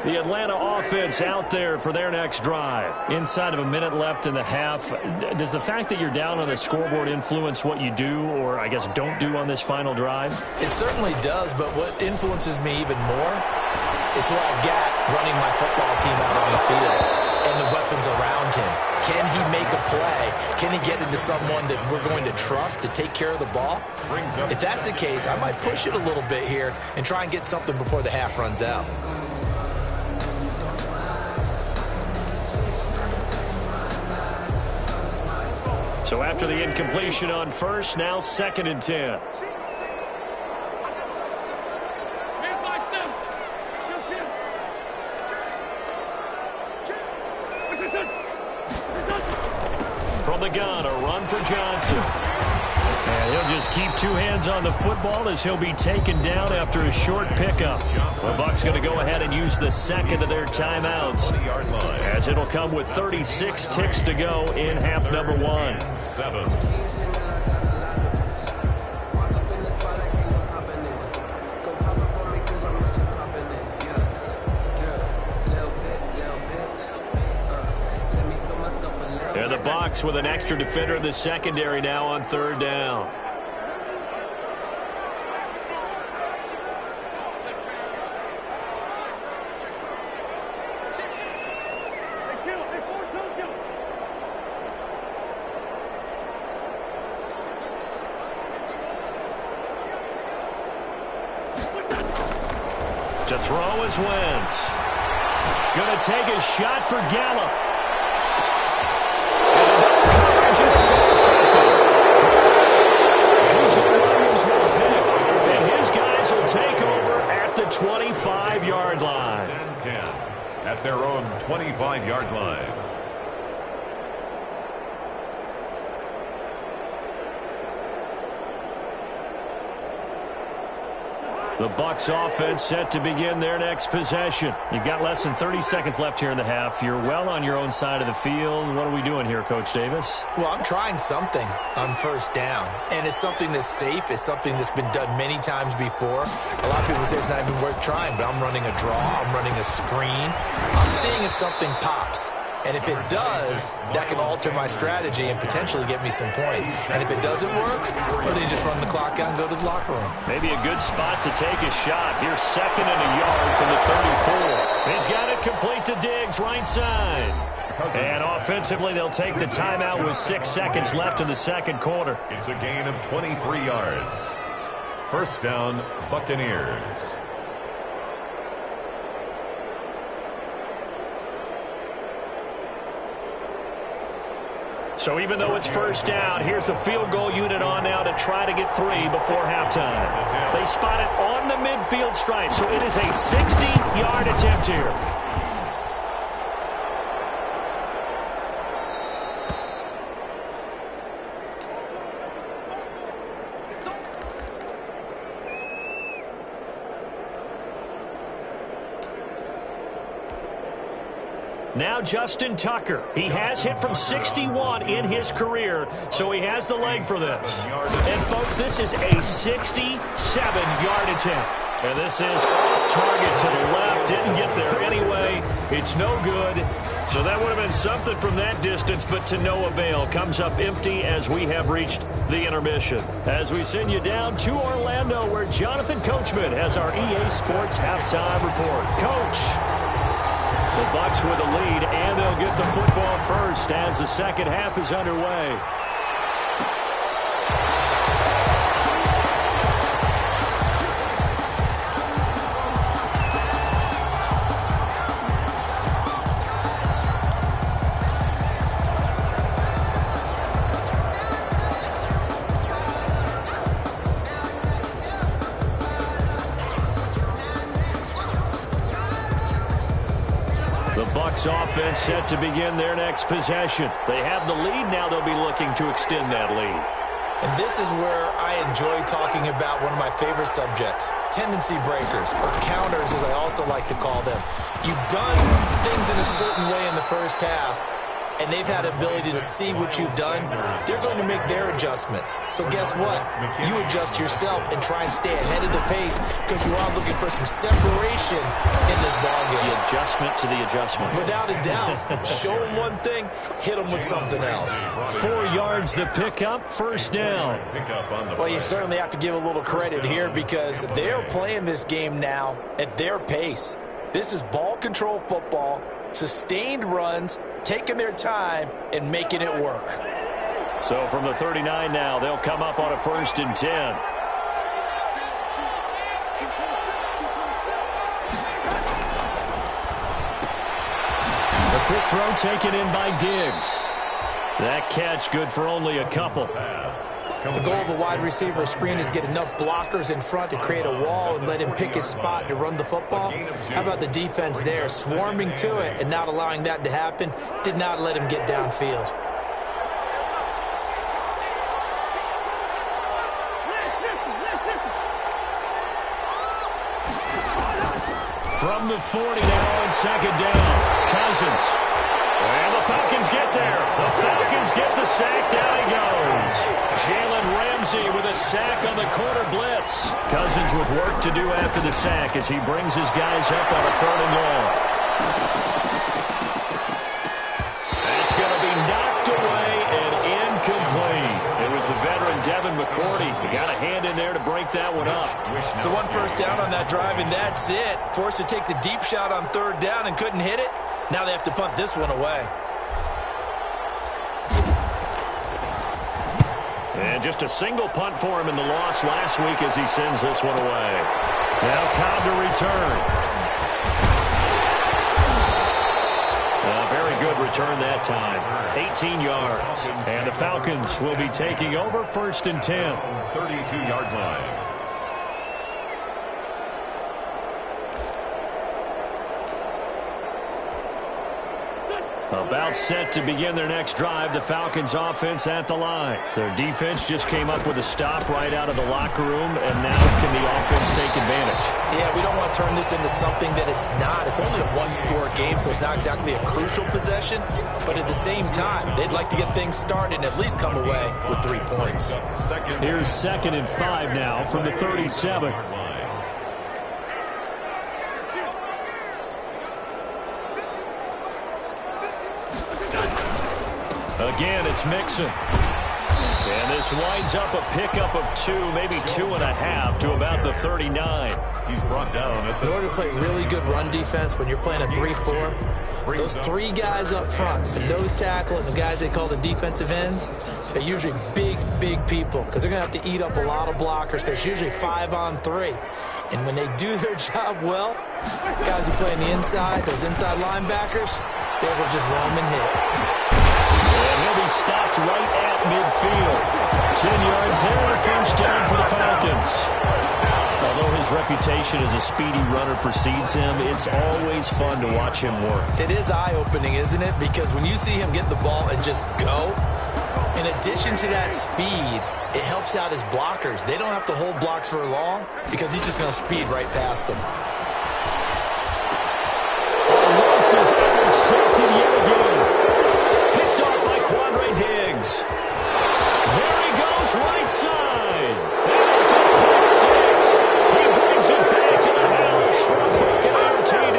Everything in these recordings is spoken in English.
The Atlanta offense out there for their next drive. Inside of a minute left in the half. Does the fact that you're down on the scoreboard influence what you do, or I guess don't do on this final drive? It certainly does, but what influences me even more is who I've got running my football team out on the field and the weapons around him. Can he make a play? Can he get into someone that we're going to trust to take care of the ball? If that's the case, I might push it a little bit here and try and get something before the half runs out. So after the incompletion on first, now 2nd and 10. From the gun, a run for Johnson. And he'll just keep two hands on the football as he'll be taken down after a short pickup. The Bucs going to go ahead and use the second of their timeouts, as it'll come with 36 ticks to go in half number 1. And the Bucs with an extra defender in the secondary now on 3rd down. To throw is Wentz. Going to take a shot for Gallup. And it's intercepted. P.J. Williams will pick, and his guys will take over at the 25-yard line. 10 at their own 25-yard line. The Bucs offense set to begin their next possession. You've got less than 30 seconds left here in the half. You're well on your own side of the field. What are we doing here, Coach Davis? Well, I'm trying something on 1st down, and it's something that's safe. It's something that's been done many times before. A lot of people say it's not even worth trying, but I'm running a draw. I'm running a screen. I'm seeing if something pops. And if it does, that can alter my strategy and potentially get me some points. And if it doesn't work, well, then you just run the clock out and go to the locker room. Maybe a good spot to take a shot. Here's 2nd and a yard from the 34. He's got it complete to Diggs, right side. And offensively, they'll take the timeout with 6 seconds left in the 2nd quarter. It's a gain of 23 yards. 1st down, Buccaneers. So even though it's 1st down, here's the field goal unit on now to try to get 3 before halftime. They spot it on the midfield stripe, so it is a 60-yard attempt here. Now Justin Tucker. He has hit from 61 in his career, so he has the leg for this. And, folks, this is a 67-yard attempt. And this is off target to the left. Didn't get there anyway. It's no good. So that would have been something from that distance, but to no avail. Comes up empty as we have reached the intermission. As we send you down to Orlando, where Jonathan Coachman has our EA Sports halftime report. Coach. The Bucs with the lead, and they'll get the football first as the 2nd half is underway. Offense set to begin their next possession. They have the lead. Now they'll be looking to extend that lead. And this is where I enjoy talking about one of my favorite subjects, tendency breakers, or counters as I also like to call them. You've done things in a certain way in the 1st half, and they've had the ability to see what you've done, they're going to make their adjustments. So guess what? You adjust yourself and try and stay ahead of the pace because you are looking for some separation in this ballgame. The adjustment to the adjustment. Without a doubt. Show them one thing, hit them with something else. 4 yards the pickup, first down. Well, you certainly have to give a little credit here because they're playing this game now at their pace. This is ball control football, sustained runs, taking their time and making it work. So from the 39 now, they'll come up on a 1st and 10. A quick throw taken in by Diggs. That catch good for only a couple. The goal of a wide receiver screen is get enough blockers in front to create a wall and let him pick his spot to run the football. How about the defense there, swarming to it and not allowing that to happen? Did not let him get downfield. From the 40 now on 2nd down, Cousins. And the Falcons get there. The Falcons get the sack. Down he goes. Jalen Ramsey with a sack on the corner blitz. Cousins with work to do after the sack as he brings his guys up on a 3rd and long. That's going to be knocked away and incomplete. It was the veteran Devin McCourty. He got a hand in there to break that one up. So 1 first down on that drive, and that's it. Forced to take the deep shot on 3rd down and couldn't hit it. Now they have to punt this one away. And just a single punt for him in the loss last week as he sends this one away. Now Cobb to return. A very good return that time. 18 yards. And the Falcons will be taking over 1st and 10. 32-yard line. About set to begin their next drive, the Falcons offense at the line. Their defense just came up with a stop right out of the locker room, and now can the offense take advantage? Yeah, we don't want to turn this into something that it's not. It's only a 1-score game, so it's not exactly a crucial possession. But at the same time, they'd like to get things started and at least come away with 3 points. Here's 2nd and 5 now from the 37. Again, it's Mixon. And this winds up a pickup of 2, maybe 2.5 to about the 39. He's brought down at the... In order to play really good run defense when you're playing a 3-4, those 3 guys up front, the nose tackle and the guys they call the defensive ends, they're usually big, big people because they're going to have to eat up a lot of blockers. There's usually 5 on 3. And when they do their job well, guys who play on the inside, those inside linebackers, they're able to just roam and hit. And he'll be stopped right at midfield. 10 yards there and a first down for the Falcons. Although his reputation as a speedy runner precedes him, it's always fun to watch him work. It is eye-opening, isn't it? Because when you see him get the ball and just go, in addition to that speed, it helps out his blockers. They don't have to hold blocks for long because he's just going to speed right past them. Once is intercepted yet again. Picked off by Quandre Diggs. There he goes, right side. And it's a pick 6. He brings it back to the house for a Buccaneer TD.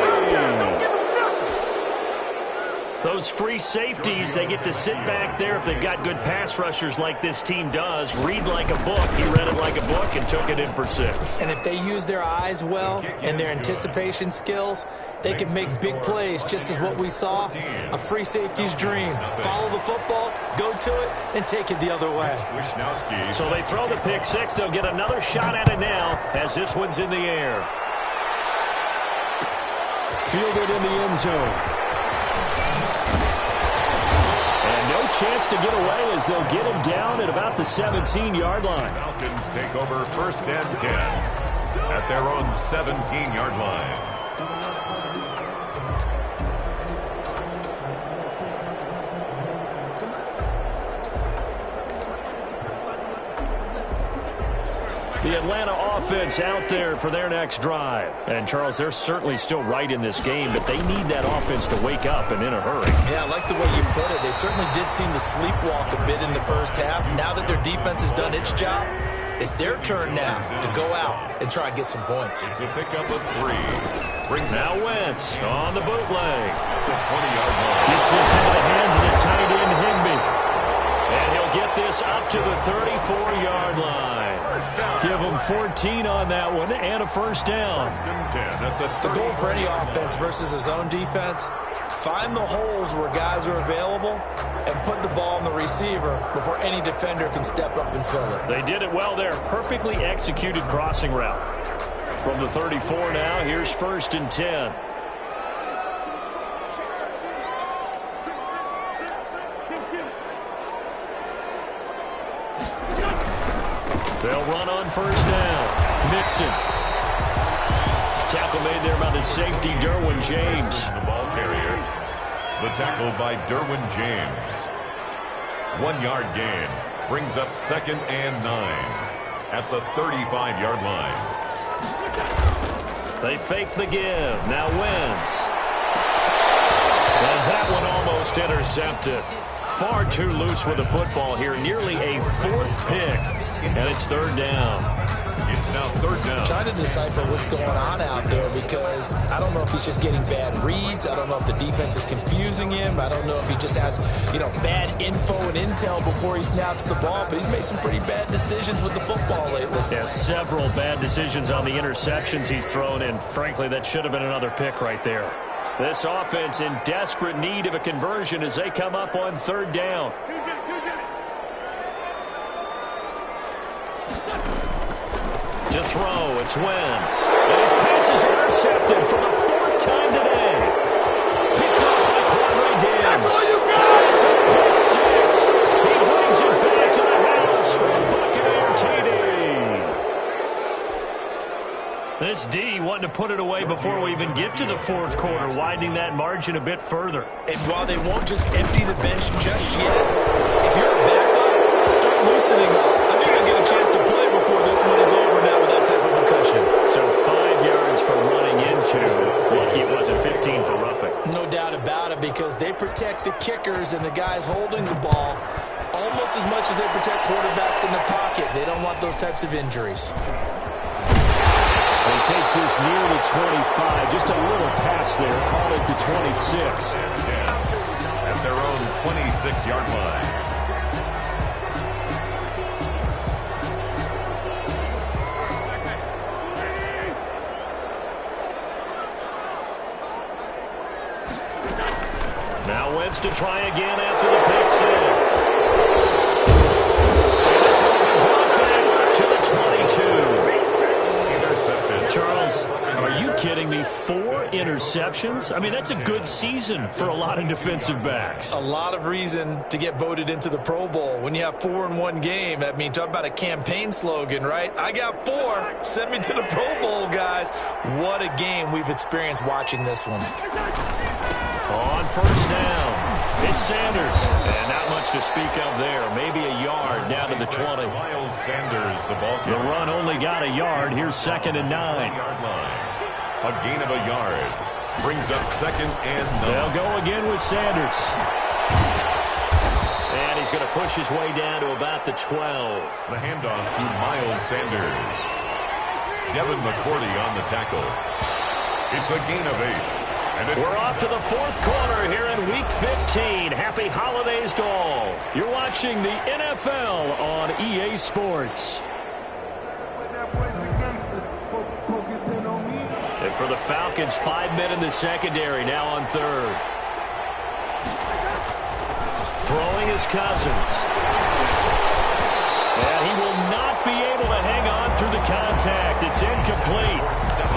Those free safeties, they get to sit back there if they've got good pass rushers like this team does. Read like a book. He read it like a book and took it in for 6. And if they use their eyes well and their anticipation skills, they can make big plays, just as what we saw. A free safety's dream. Follow the football, go to it, and take it the other way. So they throw the pick 6. They'll get another shot at it now as this one's in the air. Fielded in the end zone. And no chance to get away as they'll get him down at about the 17-yard line. Falcons take over 1st and 10 at their own 17-yard line. The Atlanta offense out there for their next drive. And, Charles, they're certainly still right in this game, but they need that offense to wake up and in a hurry. Yeah, I like the way you put it. They certainly did seem to sleepwalk a bit in the first half. Now that their defense has done its job, it's their turn now to go out and try and get some points. It's a pickup of 3. Now Wentz on the bootleg. The 20-yard line. Gets this into the hands of the tight end, Higbee. And he'll get this up to the 34-yard line. Give him 14 on that one and a first down. The goal for any offense versus his own defense, find the holes where guys are available and put the ball on the receiver before any defender can step up and fill it. They did it well there. Perfectly executed crossing route. From the 34 now, here's 1st and 10. They'll run on 1st down. Mixon. Tackle made there by the safety, Derwin James. The ball carrier. The tackle by Derwin James. 1-yard gain. Brings up 2nd and 9 at the 35-yard line. They fake the give. Now Wentz. And that one almost intercepted. Far too loose with the football here. Nearly a 4th pick. And it's 3rd down. It's now 3rd down. I'm trying to decipher what's going on out there because I don't know if he's just getting bad reads. I don't know if the defense is confusing him. I don't know if he just has, bad info and intel before he snaps the ball. But he's made some pretty bad decisions with the football lately. Yeah, several bad decisions on the interceptions he's thrown, and frankly, that should have been another pick right there. This offense in desperate need of a conversion as they come up on 3rd down. To throw, it's Wentz. And his pass is intercepted for the 4th time today. Picked up by Quadre Diggs. That's all you got! It's a pick 6. He brings it back to the house for a Buccaneer TD. This D wanting to put it away before we even get to the 4th quarter, widening that margin a bit further. And while they won't just empty the bench just yet, if you're a backup, start loosening up. I think I'll get a chance to play before this one is over now with that type of concussion. So 5 yards for running into. Lucky it wasn't 15 for roughing. No doubt about it, because they protect the kickers and the guys holding the ball almost as much as they protect quarterbacks in the pocket. They don't want those types of injuries. He takes this near the 25. Just a little pass there. Call it the 26. At their own 26-yard line. Now Wentz to try again after the pick 6. And this one will be brought back to the 22. Charles, are you kidding me? 4 interceptions? I mean, that's a good season for a lot of defensive backs. A lot of reason to get voted into the Pro Bowl. When you have 4 in one game, I mean, talk about a campaign slogan, right? I got 4. Send me to the Pro Bowl, guys. What a game we've experienced watching this one. On 1st down, it's Sanders. And not much to speak of there. Maybe a yard down to the 20. Miles Sanders, the ball. The run only got a yard. Here's 2nd and 9. Yard line. A gain of a yard. Brings up 2nd and 9. They'll go again with Sanders. And he's going to push his way down to about the 12. The handoff to Miles Sanders. Devin McCourty on the tackle. It's a gain of 8. We're off to the 4th quarter here in Week 15. Happy holidays to all. You're watching the NFL on EA Sports. And for the Falcons, 5 men in the secondary, now on 3rd. Throwing his Cousins. And he will not be able to hang on through the contact. It's incomplete.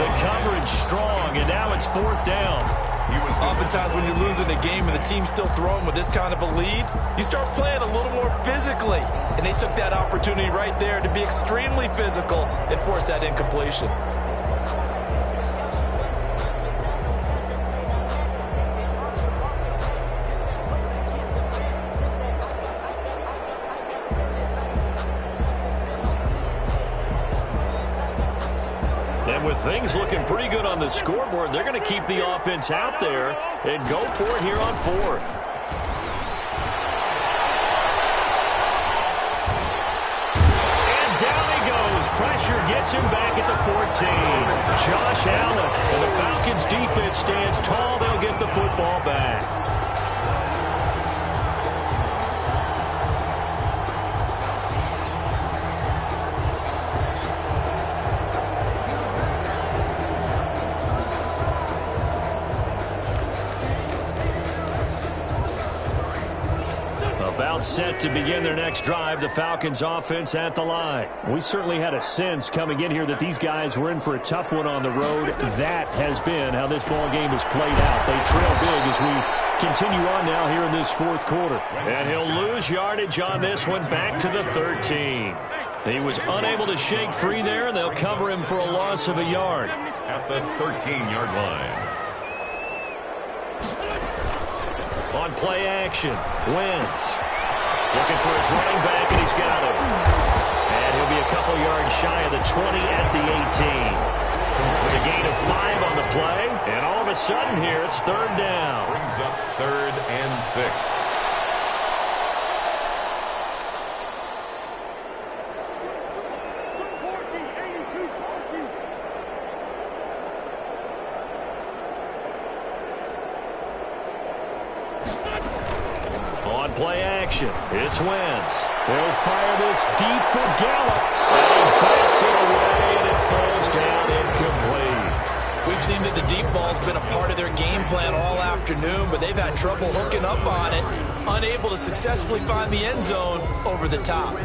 The coverage strong, and now it's 4th down. Oftentimes when you're losing a game and the team's still throwing with this kind of a lead, you start playing a little more physically. And they took that opportunity right there to be extremely physical and force that incompletion. with things looking pretty good on the scoreboard, they're going to keep the offense out there and go for it here on fourth. And down he goes. Pressure gets him back at the 14. Josh Allen, and the Falcons defense stands tall. They'll get the football back. About set to begin their next drive, the Falcons offense at the line. We certainly had a sense coming in here that these guys were in for a tough one on the road. That has been how this ball game has played out. They trail big as we continue on now here in this fourth quarter. And he'll lose yardage on this one, back to the 13. He was unable to shake free there, and they'll cover him for a loss of a yard. At the 13-yard line. On play action, Wentz looking for his running back, and he's got him. And he'll be a couple yards shy of the 20 at the 18. It's a gain of 5 on the play, and all of a sudden here it's third down. Brings up 3rd and 6. Play action. It's Wentz. They'll fire this deep for Gallup. And he bats it away, and it falls down incomplete. We've seen that the deep ball's been a part of their game plan all afternoon, but they've had trouble hooking up on it, unable to successfully find the end zone over the top.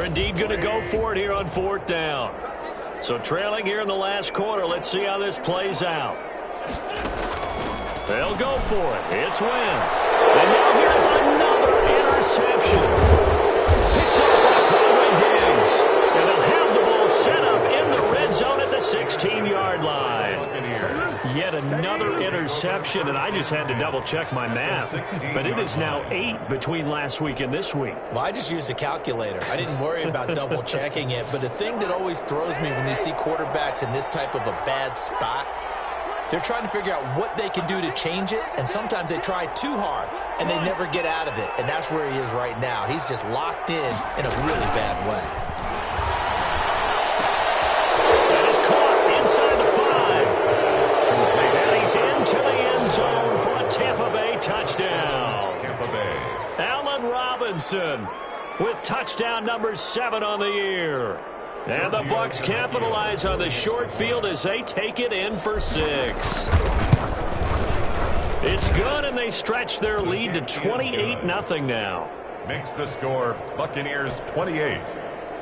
Indeed going to go for it here on 4th down. So trailing here in the last quarter. Let's see how this plays out. They'll go for it. It's Wentz. And now here's another interception. Picked up by Conway Diggs. And they'll have the ball set up in the red zone at the 16-yard line. Yet another interception, and I just had to double-check my math. But it is now 8 between last week and this week. Well, I just used a calculator. I didn't worry about double-checking it. But the thing that always throws me when you see quarterbacks in this type of a bad spot, they're trying to figure out what they can do to change it, and sometimes they try too hard, and they never get out of it. And that's where he is right now. He's just locked in a really bad way. Into the end zone for a Tampa Bay touchdown. Tampa Bay. Allen Robinson with touchdown number 7 on the year. And the Bucs capitalize on the short field as they take it in for 6. It's good, and they stretch their lead to 28-0 now. Makes the score Buccaneers 28,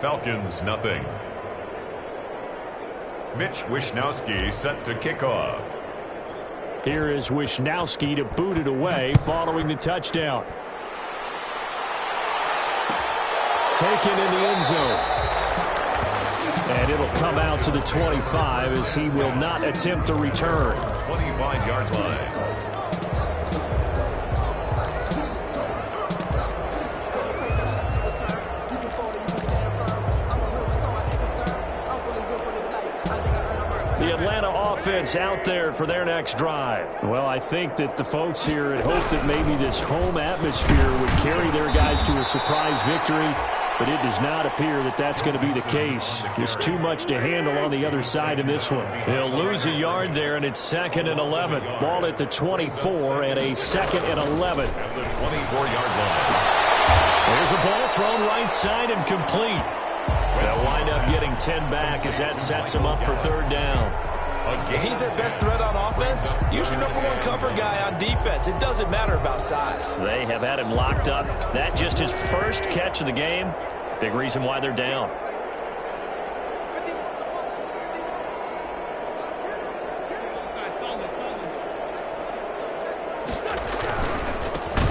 Falcons nothing. Mitch Wishnowsky set to kick off. Here is Wishnowsky to boot it away following the touchdown. Taken in the end zone. And it'll come out to the 25 as he will not attempt to return. 25-yard line. The Atlanta offense out there for their next drive. Well, I think that the folks here had hoped that maybe this home atmosphere would carry their guys to a surprise victory, but it does not appear that that's going to be the case. There's too much to handle on the other side in this one. They'll lose a yard there, and it's 2nd and 11. Ball at the 24 and a 2nd and 11. At the 24-yard line. There's a ball thrown right side and complete. They'll wind up getting 10 back as that sets him up for 3rd down. If he's their best threat on offense, use your #1 cover guy on defense. It doesn't matter about size. They have had him locked up. That just his first catch of the game. Big reason why they're down.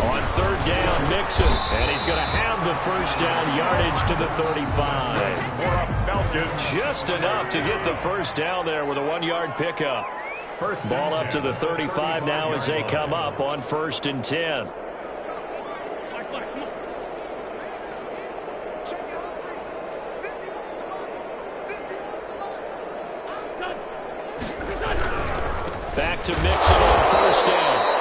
On 3rd down, Mixon, and he's going to have the first down, yardage to the 35. Just enough to get the first down there with a 1-yard pickup. Ball up to the 35 now as they come up on 1st and 10. Back to Mixon on 1st down.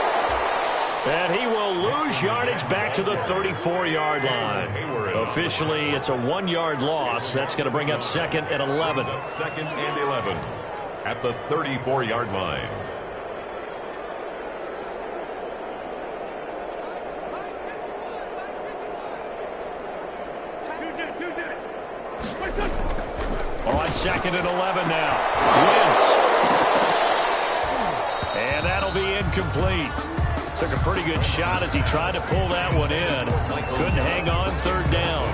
And he will lose yardage back to the 34-yard line. Officially, it's a 1-yard loss. That's going to bring up 2nd and 11. 2nd and 11 at the 34-yard line. On 2nd and 11 now. Wentz. And that'll be incomplete. Took a pretty good shot as he tried to pull that one in. Couldn't hang on 3rd down.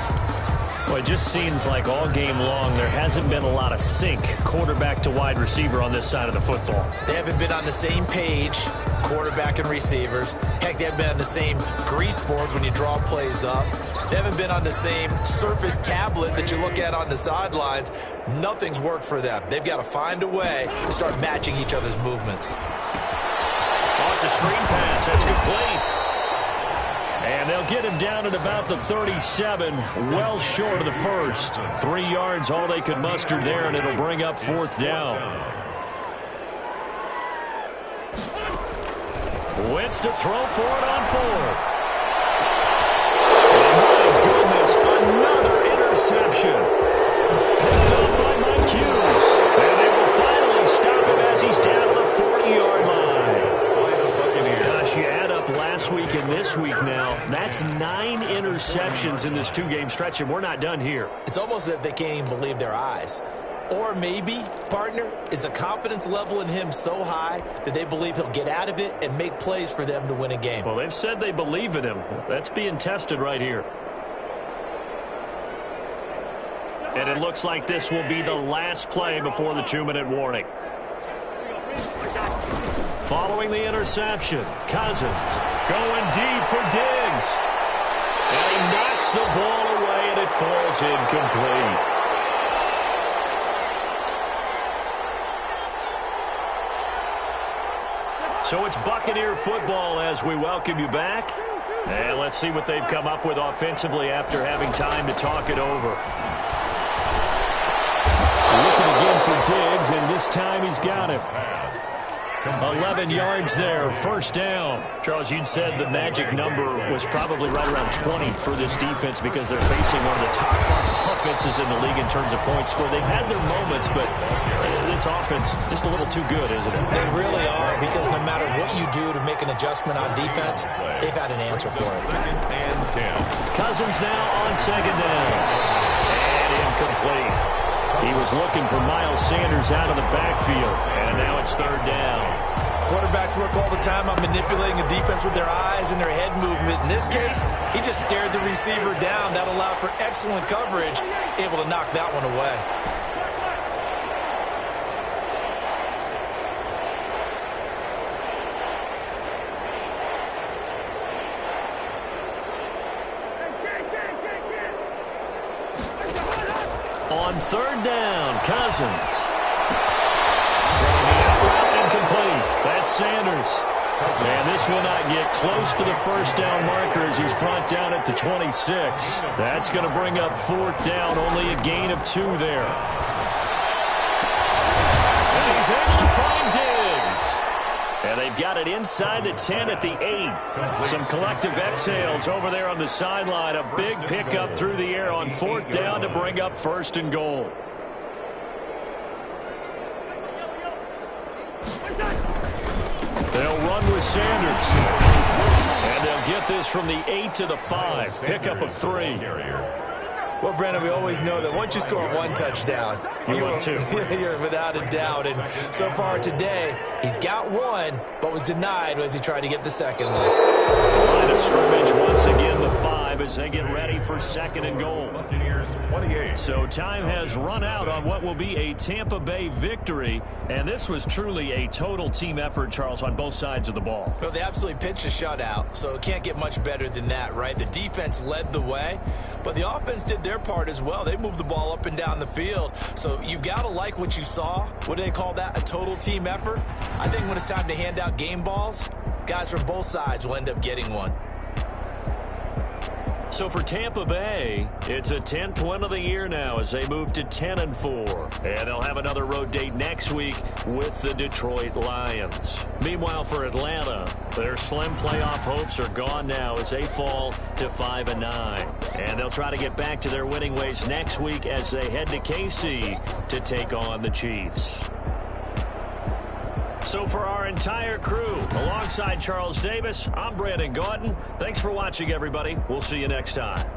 Well, it just seems like all game long there hasn't been a lot of sync quarterback to wide receiver on this side of the football. They haven't been on the same page, quarterback and receivers. Heck, they haven't been on the same grease board when you draw plays up. They haven't been on the same surface tablet that you look at on the sidelines. Nothing's worked for them. They've got to find a way to start matching each other's movements. Oh, it's a screen pass. That's complete. And they'll get him down at about the 37, well short of the first. 3 yards, all they could muster there, and it'll bring up 4th down. Wentz to throw for it on 4th. And my goodness, another interception. Picked up by Mike Hughes. And they will finally stop him as he's down to the 40-yard line. Gosh, you add up last week and this week now, that's 9 interceptions in this 2-game stretch, and we're not done here. It's almost as if they can't even believe their eyes. Or maybe, partner, is the confidence level in him so high that they believe he'll get out of it and make plays for them to win a game. Well, they've said they believe in him. That's being tested right here. And it looks like this will be the last play before the 2-minute warning. Following the interception, Cousins going deep for Diggs. And he knocks the ball away, and it falls incomplete. So it's Buccaneer football as we welcome you back. And let's see what they've come up with offensively after having time to talk it over. Looking again for Diggs, and this time he's got it. 11 yards there, 1st down. Charles, you'd said the magic number was probably right around 20 for this defense because they're facing one of the top 5 offenses in the league in terms of points scored. They've had their moments, but this offense just a little too good, isn't it? They really are, because no matter what you do to make an adjustment on defense, they've had an answer for it. 2nd and 10. Cousins now on 2nd down. And incomplete. He was looking for Miles Sanders out of the backfield, and now it's 3rd down. Quarterbacks work all the time on manipulating a defense with their eyes and their head movement. In this case, he just stared the receiver down. That allowed for excellent coverage, able to knock that one away. On 3rd down, Cousins. Throwing the out route incomplete. That's Sanders. And this will not get close to the 1st down marker as he's brought down at the 26. That's going to bring up 4th down, only a gain of 2 there. And he's able to find Diggs. And they've got it inside the 10 at the 8. Some collective exhales over there on the sideline. A big pickup through the air on 4th down to bring up 1st and goal. They'll run with Sanders. And they'll get this from the 8 to the 5. Pickup of 3. Well, Brandon, we always know that once you score 1 touchdown, you're 2. You're without a doubt. And so far today, he's got 1, but was denied as he tried to get the 2nd one. Line of scrimmage once again the 5 as they get ready for 2nd and goal. Buccaneers 28. So time has run out on what will be a Tampa Bay victory, and this was truly a total team effort, Charles, on both sides of the ball. So they absolutely pitched a shutout, so it can't get much better than that, right? The defense led the way, but the offense did their part as well. They moved the ball up and down the field, so you've got to like what you saw. What do they call that? A total team effort? I think when it's time to hand out game balls, guys from both sides will end up getting one. So for Tampa Bay, it's a 10th win of the year now as they move to 10-4. And they'll have another road date next week with the Detroit Lions. Meanwhile, for Atlanta, their slim playoff hopes are gone now as they fall to 5-9. And they'll try to get back to their winning ways next week as they head to KC to take on the Chiefs. So for our entire crew, alongside Charles Davis, I'm Brandon Gordon. Thanks for watching, everybody. We'll see you next time.